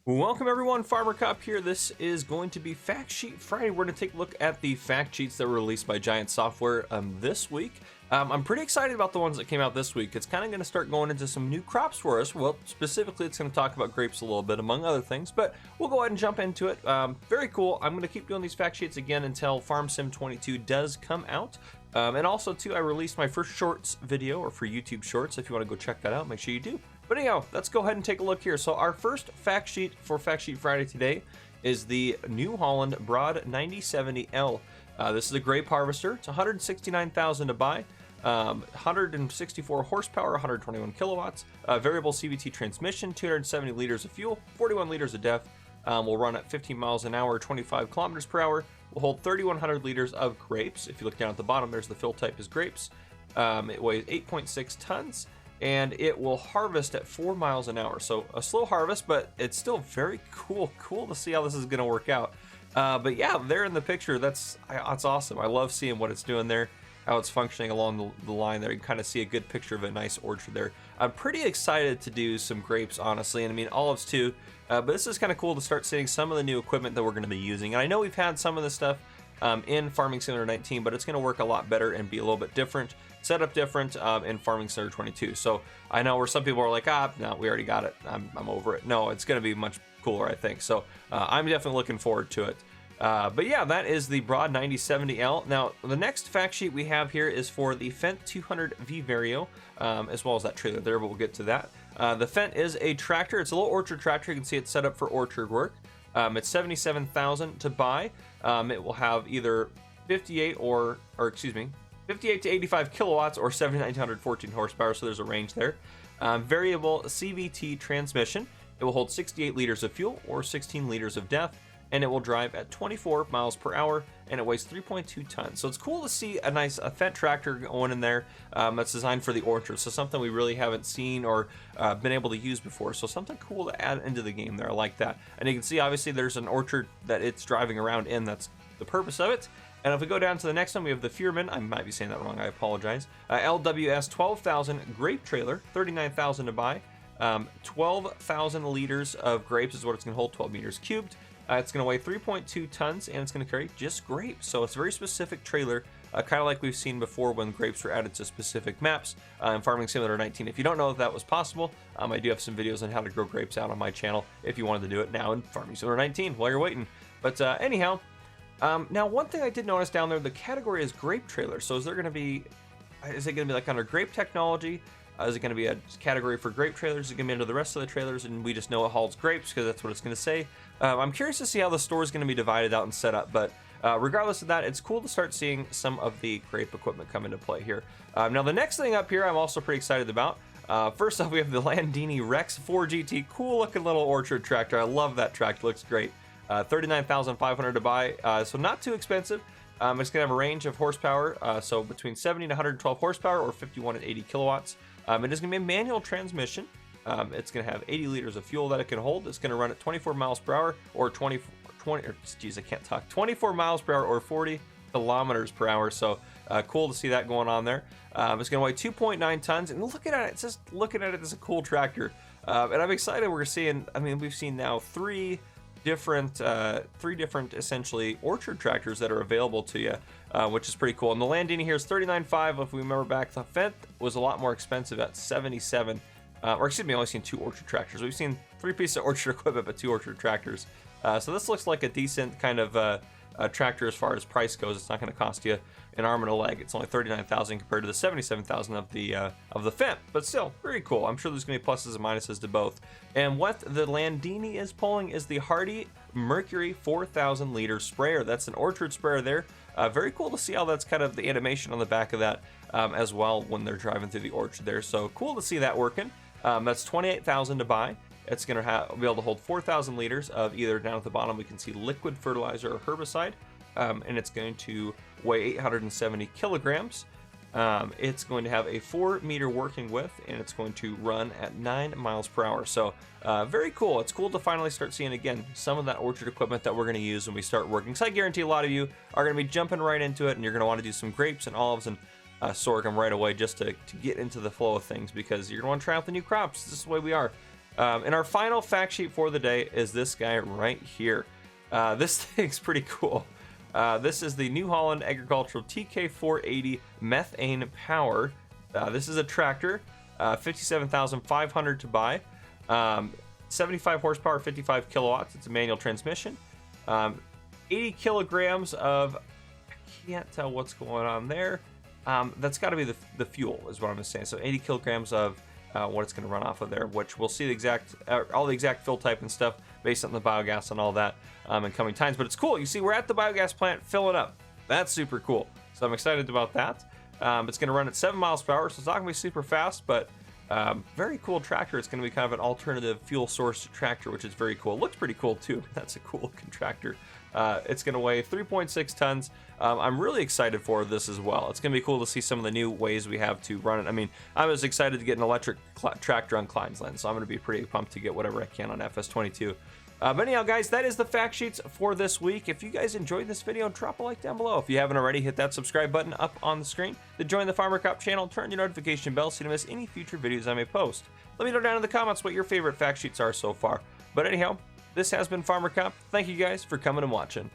Welcome everyone, Farmer Cop here. This is going to be Fact Sheet Friday. We're going to take a look at the fact sheets that were released by Giant Software this week. I'm pretty excited about the ones that came out this week. It's kind of going to start going into some new crops for us. Well, specifically, it's going to talk about grapes a little bit, among other things, but we'll go ahead and jump into it. Very cool. I'm going to keep doing these fact sheets again until Farm Sim 22 does come out. And also, too, I released my first Shorts video, or for YouTube Shorts. If you want to go check that out, make sure you do. But anyhow, let's go ahead and take a look here. So our first fact sheet for Fact Sheet Friday today is the New Holland Broad 9070L. This is a grape harvester. It's $169,000 to buy. 164 horsepower, 121 kilowatts, variable CVT transmission, 270 liters of fuel, 41 liters of depth. Will run at 15 miles an hour, 25 kilometers per hour. Will hold 3,100 liters of grapes. If you look down at the bottom, there's the fill type is grapes. It weighs 8.6 tons. And it will harvest at 4 miles an hour. So a slow harvest, but it's still very cool to see how this is going to work out. But yeah, there in the picture, that's awesome. I love seeing what it's doing there, how it's functioning along the line there. You can kind of see a good picture of a nice orchard there. I'm pretty excited to do some grapes, honestly, and I mean olives too. But this is kind of cool to start seeing some of the new equipment that we're going to be using. And I know we've had some of this stuff in Farming Simulator 19, but it's going to work a lot better and be a little bit different, set up different in Farming Simulator 22. So I know where some people are like, no, we already got it. I'm over it. No, it's going to be much cooler, I think. So I'm definitely looking forward to it. But yeah, that is the Broad 9070L. Now, the next fact sheet we have here is for the Fendt 200V Vario, as well as that trailer there, but we'll get to that. The Fendt is a tractor. It's a little orchard tractor. You can see it's set up for orchard work. It's $77,000 to buy. It will have either 58 to 85 kilowatts or 7,914 horsepower, so there's a range there. Variable CVT transmission. It will hold 68 liters of fuel or 16 liters of depth, and it will drive at 24 miles per hour, and it weighs 3.2 tons. So it's cool to see a nice Fendt tractor going in there that's designed for the orchard. So something we really haven't seen or been able to use before. So something cool to add into the game there. I like that. And you can see obviously there's an orchard that it's driving around in. That's the purpose of it. And if we go down to the next one, we have the Fearman. I might be saying that wrong. I apologize. LWS 12,000 grape trailer, $39,000 to buy. 12,000 liters of grapes is what it's going to hold, 12 meters cubed. It's going to weigh 3.2 tons, and it's going to carry just grapes. So it's a very specific trailer, kind of like we've seen before when grapes were added to specific maps in Farming Simulator 19. If you don't know if that was possible, I do have some videos on how to grow grapes out on my channel if you wanted to do it now in Farming Simulator 19 while you're waiting. But anyhow, now one thing I did notice down there, the category is grape trailer. So is it going to be like under grape technology? Is it going to be a category for grape trailers? Is it going to be under the rest of the trailers and we just know it hauls grapes because that's what it's going to say? I'm curious to see how the store is going to be divided out and set up, but regardless of that, it's cool to start seeing some of the grape equipment come into play here. Now the next thing up here I'm also pretty excited about. First off, we have the Landini Rex 4GT, cool looking little orchard tractor. I love that tractor, looks great. $39,500 to buy, so not too expensive. It's going to have a range of horsepower, so between 70 and 112 horsepower or 51 and 80 kilowatts. It is going to be a manual transmission. It's going to have 80 liters of fuel that it can hold. It's going to run at 24 miles per hour or 24 miles per hour or 40 kilometers per hour. So cool to see that going on there. It's going to weigh 2.9 tons, and looking at it, it's just looking at it as a cool tractor. And I'm excited. We're seeing, we've seen now three different essentially orchard tractors that are available to you, which is pretty cool. And the Landini here is $39,500. If we remember back, the Fendt was a lot more expensive at $77,000. Or excuse me, I've only seen 2 orchard tractors. We've seen 3 pieces of orchard equipment, but 2 orchard tractors. So this looks like a decent kind of tractor as far as price goes. It's not going to cost you an arm and a leg. It's only $39,000 compared to the $77,000 of the Fendt, but still very cool. I'm sure there's going to be pluses and minuses to both. And what the Landini is pulling is the Hardy Mercury 4,000 liter sprayer. That's an orchard sprayer there. Very cool to see how that's kind of the animation on the back of that as well when they're driving through the orchard there. So cool to see that working. That's $28,000 to buy. It's going to be able to hold 4,000 liters of either, down at the bottom we can see liquid fertilizer or herbicide, and it's going to weigh 870 kilograms. It's going to have a 4-meter working width, and it's going to run at 9 miles per hour. So very cool. It's cool to finally start seeing again some of that orchard equipment that we're going to use when we start working. So I guarantee a lot of you are going to be jumping right into it, and you're going to want to do some grapes and olives and sorghum right away just to get into the flow of things, because you're going to want to try out the new crops. This is the way we are. And our final fact sheet for the day is this guy right here. This thing's pretty cool. This is the New Holland Agricultural TK480 Methane Power. This is a tractor, $57,500 to buy. 75 horsepower, 55 kilowatts. It's a manual transmission. 80 kilograms of, I can't tell what's going on there. That's got to be the fuel is what I'm saying. So 80 kilograms of what it's going to run off of there, which we'll see the exact, all the exact fill type and stuff based on the biogas and all that in coming times. But it's cool. You see, we're at the biogas plant filling up. That's super cool. So I'm excited about that. It's going to run at 7 miles per hour, so it's not going to be super fast, but very cool tractor. It's going to be kind of an alternative fuel source tractor, which is very cool. It looks pretty cool too. That's a cool looking tractor. It's going to weigh 3.6 tons. I'm really excited for this as well. It's going to be cool to see some of the new ways we have to run it. I mean, I'm as excited to get an electric tractor on Klein's Land, so I'm going to be pretty pumped to get whatever I can on FS22. But anyhow, guys, that is the fact sheets for this week. If you guys enjoyed this video, drop a like down below. If you haven't already, hit that subscribe button up on the screen. To join the Farmer Cop channel, turn your notification bell so you don't miss any future videos I may post. Let me know down in the comments what your favorite fact sheets are so far. But anyhow, this has been Farmer Cop. Thank you guys for coming and watching.